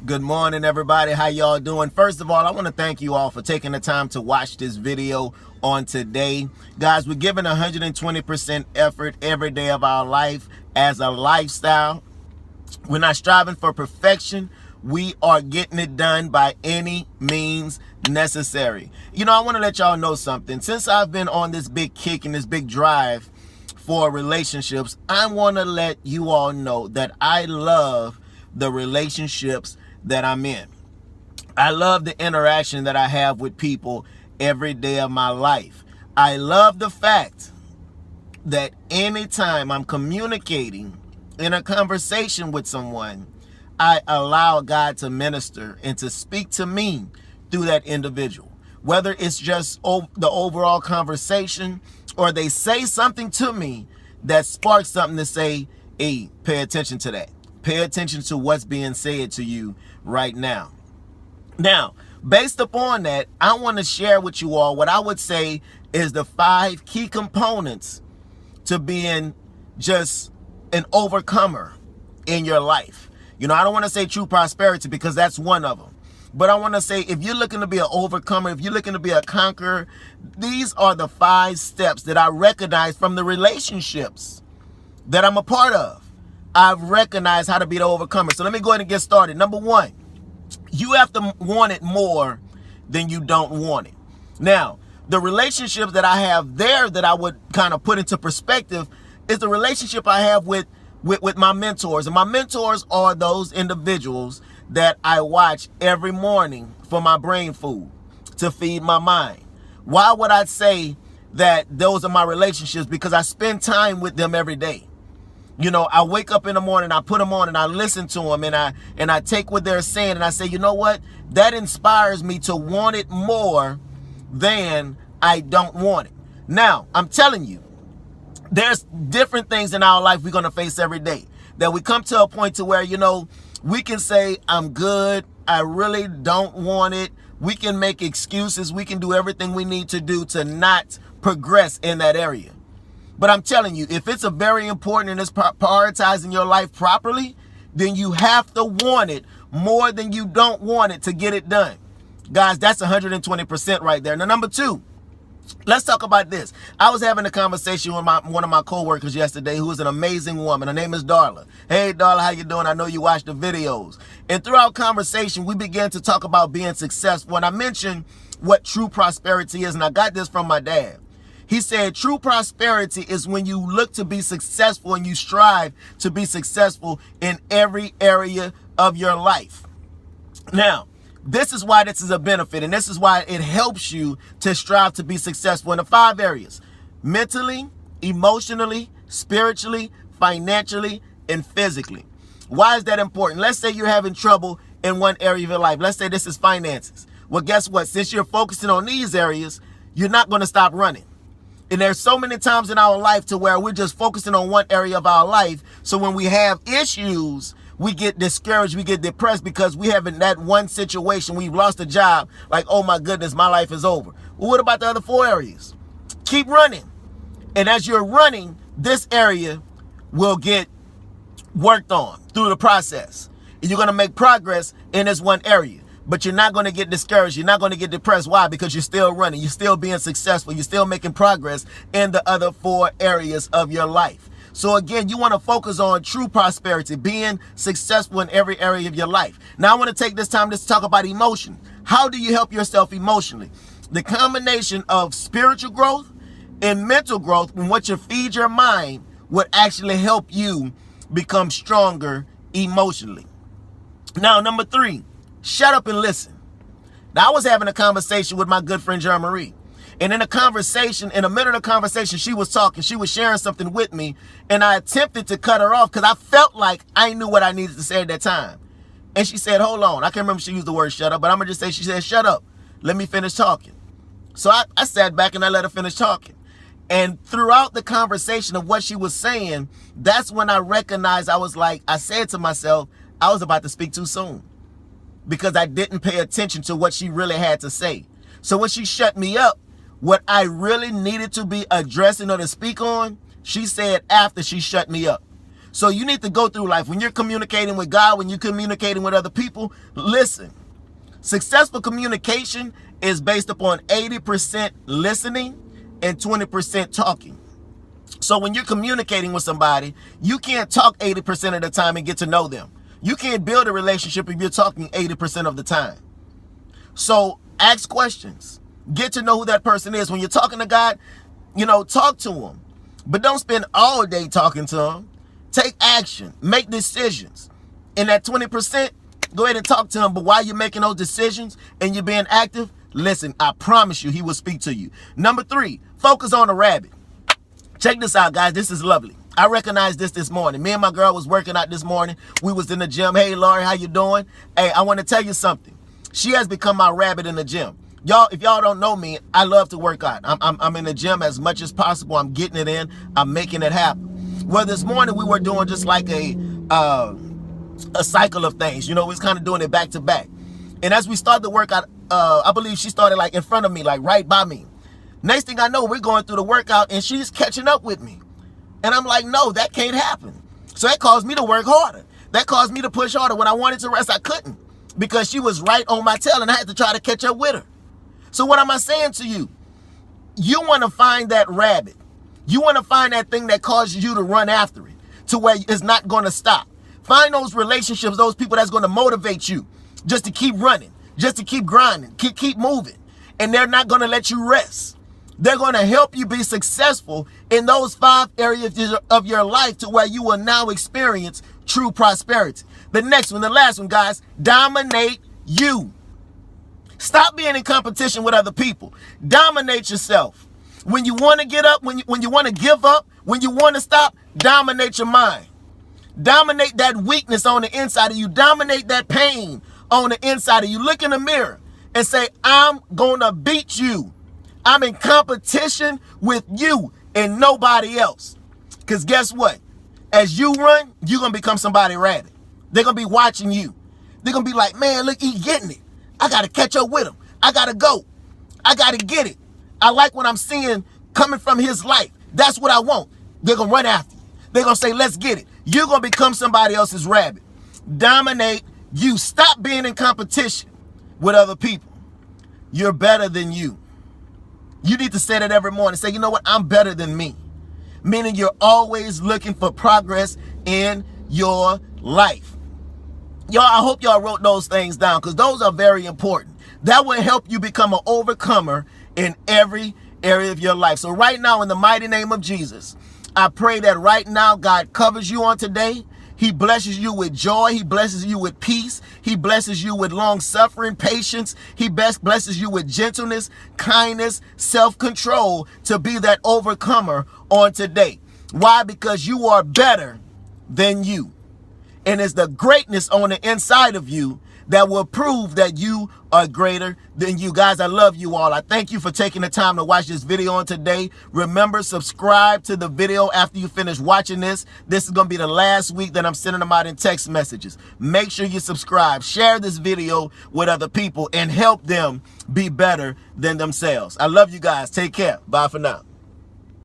Good morning, everybody. How y'all doing? First of all, I want to thank you all for taking the time to watch this video on today. Guys, we're giving 120% effort every day of our life as a lifestyle. We're not striving for perfection. We are getting it done by any means necessary. You know, I want to let y'all know something. Since I've been on this big kick and this big drive for relationships, I want to let you all know that I love the relationships that I'm in. I love the interaction that I have with people every day of my life. I love the fact that anytime I'm communicating in a conversation with someone, I allow God to minister and to speak to me through that individual. Whether it's just the overall conversation or they say something to me that sparks something to say, hey, pay attention to that. Pay attention to what's being said to you right now. Now, based upon that, I want to share with you all what I would say is the 5 key components to being just an overcomer in your life. You know, I don't want to say true prosperity because that's one of them. But I want to say if you're looking to be an overcomer, if you're looking to be a conqueror, these are the 5 steps that I recognize from the relationships that I'm a part of. I've recognized how to be the overcomer. So let me go ahead and get started. Number 1, you have to want it more than you don't want it. Now, the relationships that I have there that I would kind of put into perspective is the relationship I have with my mentors. And my mentors are those individuals that I watch every morning for my brain food, to feed my mind. Why would I say that those are my relationships? Because I spend time with them every day. You know, I wake up in the morning, I put them on and I listen to them and I take what they're saying and I say, you know what? That inspires me to want it more than I don't want it. Now, I'm telling you, there's different things in our life we're going to face every day that we come to a point to where, you know, we can say, I'm good. I really don't want it. We can make excuses. We can do everything we need to do to not progress in that area. But I'm telling you, if it's a very important and it's prioritizing your life properly, then you have to want it more than you don't want it to get it done. Guys, that's 120% right there. Now, number 2, let's talk about this. I was having a conversation with one of my coworkers yesterday who is an amazing woman. Her name is Darla. Hey, Darla, how you doing? I know you watch the videos. And throughout conversation, we began to talk about being successful. And I mentioned what true prosperity is. And I got this from my dad. He said, true prosperity is when you look to be successful and you strive to be successful in every area of your life. Now, this is why this is a benefit, and this is why it helps you to strive to be successful in the 5 areas: mentally, emotionally, spiritually, financially, and physically. Why is that important? Let's say you're having trouble in one area of your life. Let's say this is finances. Well, guess what? Since you're focusing on these areas, you're not going to stop running. And there's so many times in our life to where we're just focusing on one area of our life. So when we have issues, we get discouraged, we get depressed because we have in that one situation, we've lost a job, like, oh my goodness, my life is over. Well, what about the other 4 areas? Keep running. And as you're running, this area will get worked on through the process. And you're going to make progress in this one area. But you're not going to get discouraged. You're not going to get depressed. Why? Because you're still running. You're still being successful. You're still making progress in the other 4 areas of your life. So again, you want to focus on true prosperity, being successful in every area of your life. Now, I want to take this time to talk about emotion. How do you help yourself emotionally? The combination of spiritual growth and mental growth, and what you feed your mind, would actually help you become stronger emotionally. Now, number 3. Shut up and listen. Now, I was having a conversation with my good friend, Jean Marie. And in the middle of the conversation, she was talking. She was sharing something with me. And I attempted to cut her off because I felt like I knew what I needed to say at that time. And she said, hold on. I can't remember if she used the word shut up, but I'm going to just say she said, shut up. Let me finish talking. So I sat back and I let her finish talking. And throughout the conversation of what she was saying, that's when I recognized I said to myself, I was about to speak too soon, because I didn't pay attention to what she really had to say. So when she shut me up, what I really needed to be addressing or to speak on, she said after she shut me up. So you need to go through life. When you're communicating with God, when you're communicating with other people, listen. Successful communication is based upon 80% listening and 20% talking. So when you're communicating with somebody, you can't talk 80% of the time and get to know them. You can't build a relationship if you're talking 80% of the time. So ask questions. Get to know who that person is. When you're talking to God, talk to him. But don't spend all day talking to him. Take action. Make decisions. And that 20%, go ahead and talk to him. But while you're making those decisions and you're being active, listen, I promise you he will speak to you. Number 3, focus on the rabbit. Check this out, guys. This is lovely. I recognized this morning. Me and my girl was working out this morning. We was in the gym. Hey, Laurie, how you doing? Hey, I want to tell you something. She has become my rabbit in the gym. Y'all, if y'all don't know me, I love to work out. I'm in the gym as much as possible. I'm getting it in. I'm making it happen. Well, this morning we were doing just like a cycle of things. We was kind of doing it back to back. And as we started the workout, I believe she started like in front of me, like right by me. Next thing I know, we're going through the workout and she's catching up with me. And I'm like, no, that can't happen. So that caused me to work harder. That caused me to push harder. When I wanted to rest, I couldn't because she was right on my tail and I had to try to catch up with her. So what am I saying to you? You want to find that rabbit. You want to find that thing that causes you to run after it to where it's not going to stop. Find those relationships, those people that's going to motivate you just to keep running, just to keep grinding, keep moving. And they're not going to let you rest. They're going to help you be successful in those 5 areas of your life to where you will now experience true prosperity. The next one, the last one, guys, dominate you. Stop being in competition with other people. Dominate yourself. When you want to get up, when you want to give up, when you want to stop, dominate your mind. Dominate that weakness on the inside of you. Dominate that pain on the inside of you. Look in the mirror and say, I'm going to beat you. I'm in competition with you and nobody else. Because guess what? As you run, you're going to become somebody rabbit. They're going to be watching you. They're going to be like, man, look, he's getting it. I got to catch up with him. I got to go. I got to get it. I like what I'm seeing coming from his life. That's what I want. They're going to run after you. They're going to say, let's get it. You're going to become somebody else's rabbit. Dominate you. Stop being in competition with other people. You're better than you. You need to say that every morning. Say, you know what? I'm better than me. Meaning you're always looking for progress in your life. Y'all, I hope y'all wrote those things down because those are very important. That will help you become an overcomer in every area of your life. So right now, in the mighty name of Jesus, I pray that right now God covers you on today. He blesses you with joy. He blesses you with peace. He blesses you with long suffering, patience. He blesses you with gentleness, kindness, self-control to be that overcomer on today. Why? Because you are better than you. And it's the greatness on the inside of you that will prove that you are greater than you. Guys, I love you all. I thank you for taking the time to watch this video on today. Remember, subscribe to the video after you finish watching this. This is going to be the last week that I'm sending them out in text messages. Make sure you subscribe. Share this video with other people and help them be better than themselves. I love you guys. Take care. Bye for now.